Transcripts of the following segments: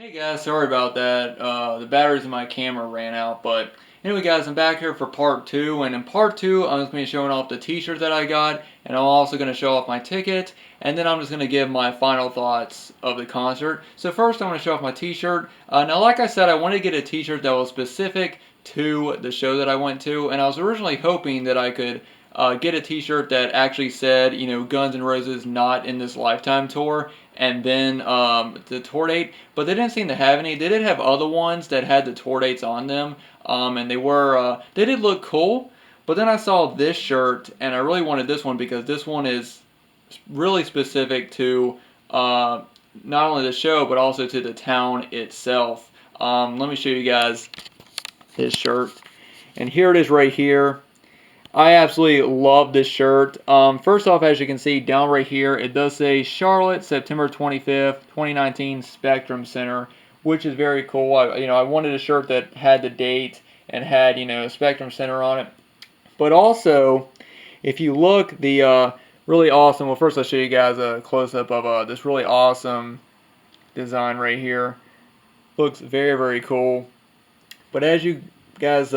Hey guys, sorry about that. The batteries in my camera ran out, but anyway guys, I'm back here for part 2, and in part 2 I'm just going to be showing off the t-shirt that I got, and I'm also going to show off my ticket, and then I'm just going to give my final thoughts of the concert. So first I'm going to show off my t-shirt. Now like I said, I wanted to get a t-shirt that was specific to the show that I went to, and I was originally hoping that I could get a t-shirt that actually said, Guns N' Roses Not in This Lifetime tour, and then the tour date, but they didn't seem to have any. They did have other ones that had the tour dates on them, and they did look cool. But then I saw this shirt, and I really wanted this one because this one is really specific to uh, not only the show but also to the town itself. Let me show you guys this shirt, and here it is right here. I absolutely love this shirt. First off, as you can see down right here, it does say Charlotte, September 25th, 2019, Spectrum Center, which is very cool. I wanted a shirt that had the date and had, Spectrum Center on it. But also, if you look, the really awesome. Well, first I'll show you guys a close-up of this really awesome design right here. Looks very, very cool. But as you guys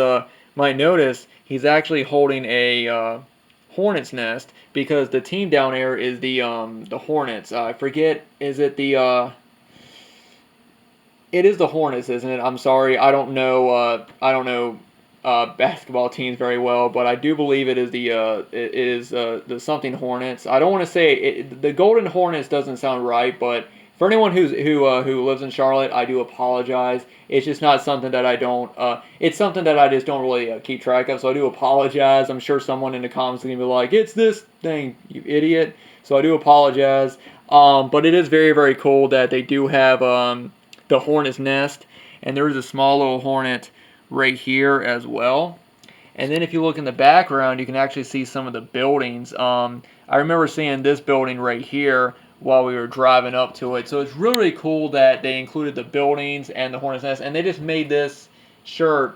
might notice, he's actually holding a hornet's nest because the team down there is the Hornets. I forget, is it the it is the Hornets, isn't it? I'm sorry, I don't know basketball teams very well, but I do believe it is the something Hornets. I don't want to say the Golden Hornets doesn't sound right, but for anyone who lives in Charlotte, I do apologize. It's just not something that I don't. It's something that I just don't really keep track of. So I do apologize. I'm sure someone in the comments is gonna be like, "It's this thing, you idiot." So I do apologize. But it is very, very cool that they do have the hornet's nest, and there is a small little hornet right here as well. And then if you look in the background, you can actually see some of the buildings. I remember seeing this building right here while we were driving up to it. So it's really, really cool that they included the buildings and the hornet's nest, and they just made this shirt,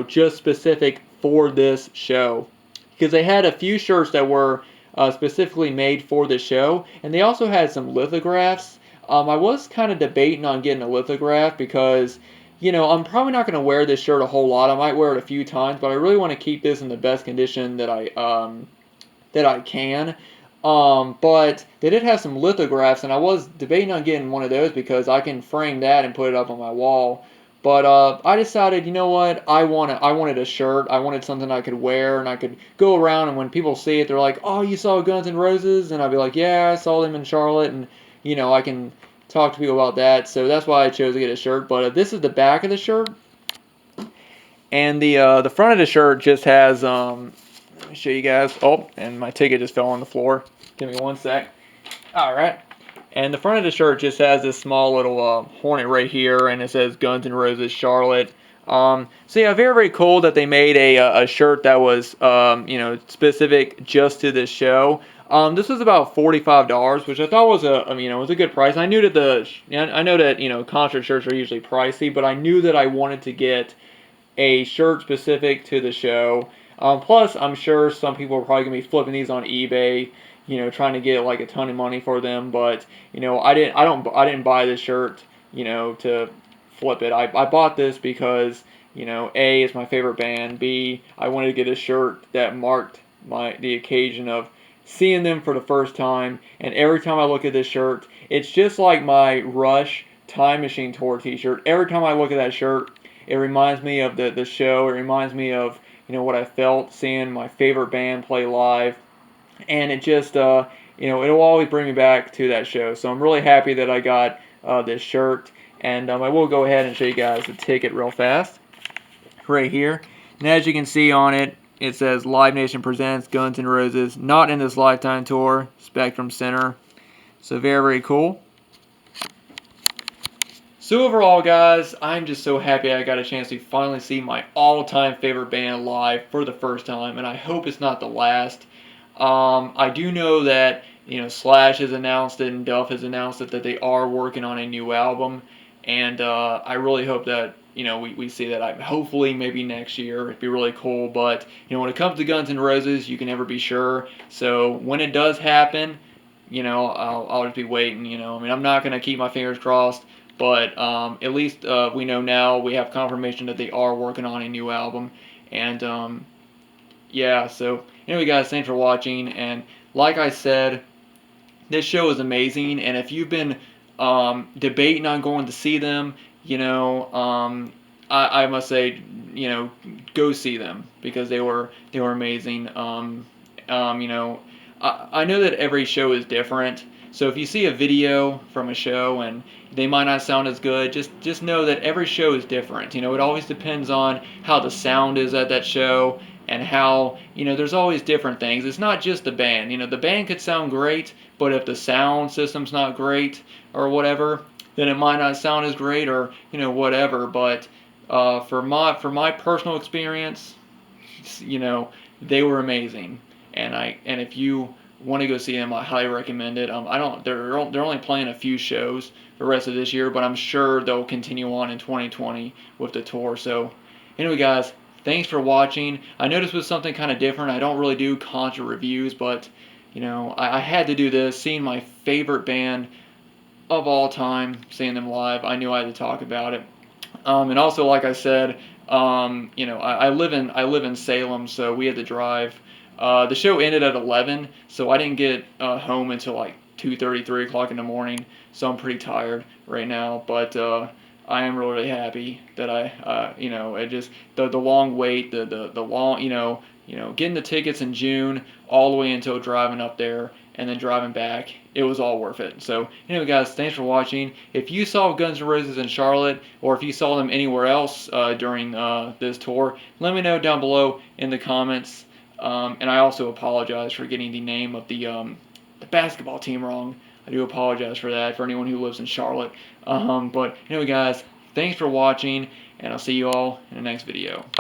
just specific for this show. Because they had a few shirts that were specifically made for the show, and they also had some lithographs. I was kind of debating on getting a lithograph because I'm probably not going to wear this shirt a whole lot. I might wear it a few times, but I really want to keep this in the best condition that I can. But they did have some lithographs, and I was debating on getting one of those because I can frame that and put it up on my wall. But I decided, you know what? I wanted a shirt. I wanted something I could wear, and I could go around, and when people see it, they're like, "Oh, you saw Guns N' Roses?" And I'd be like, "Yeah, I saw them in Charlotte," and I can talk to people about that. So that's why I chose to get a shirt. But this is the back of the shirt, and the front of the shirt just has let me show you guys. Oh, and my ticket just fell on the floor. Give me one sec. All right. And the front of the shirt just has this small little hornet right here, and it says Guns N' Roses Charlotte. So yeah, very, very cool that they made a shirt that was specific just to this show. This was about $45, which I thought was was a good price. I knew that I know that concert shirts are usually pricey, but I knew that I wanted to get a shirt specific to the show. Plus, I'm sure some people are probably gonna be flipping these on eBay, trying to get like a ton of money for them. But I didn't buy this shirt, to flip it. I bought this because A, it's my favorite band. B, I wanted to get a shirt that marked the occasion of seeing them for the first time. And every time I look at this shirt, it's just like my Rush Time Machine Tour T-shirt. Every time I look at that shirt, it reminds me of the show. It reminds me of what I felt seeing my favorite band play live, and it just it'll always bring me back to that show. So I'm really happy that I got this shirt, and I will go ahead and show you guys the ticket real fast right here. And as you can see on it, it says Live Nation presents Guns N' Roses Not in This Lifetime Tour, Spectrum Center. So very, very cool. So overall, guys, I'm just so happy I got a chance to finally see my all-time favorite band live for the first time, and I hope it's not the last. I do know that Slash has announced it and Duff has announced it that they are working on a new album, and I really hope that we see that. Hopefully, maybe next year. It'd be really cool. But when it comes to Guns N' Roses, you can never be sure. So when it does happen, I'll just be waiting. I'm not gonna keep my fingers crossed, But at least we know now, we have confirmation that they are working on a new album. And yeah, so anyway, guys, thanks for watching. And like I said, this show is amazing. And if you've been debating on going to see them, I must say, go see them because they were amazing. I know that every show is different. So if you see a video from a show and they might not sound as good, just know that every show is different. It always depends on how the sound is at that show and how, there's always different things. It's not just the band. The band could sound great, but if the sound system's not great or whatever, then it might not sound as great or, whatever. But for my personal experience, they were amazing. And if you want to go see them, I highly recommend it. They're only playing a few shows the rest of this year, but I'm sure they'll continue on in 2020 with the tour. So anyway, guys, thanks for watching. I know this was something kind of different. I don't really do concert reviews, but I had to do this. Seeing my favorite band of all time, seeing them live, I knew I had to talk about it. And also, like I said, I live in Salem, so we had to drive. The show ended at 11, so I didn't get home until like 2:30, 3 o'clock in the morning. So I'm pretty tired right now, but I am really happy that it just the long wait, the long, getting the tickets in June all the way until driving up there and then driving back. It was all worth it. So anyway, guys, thanks for watching. If you saw Guns N' Roses in Charlotte, or if you saw them anywhere else during this tour, let me know down below in the comments. And I also apologize for getting the name of the basketball team wrong. I do apologize for that for anyone who lives in Charlotte. But anyway, guys, thanks for watching, and I'll see you all in the next video.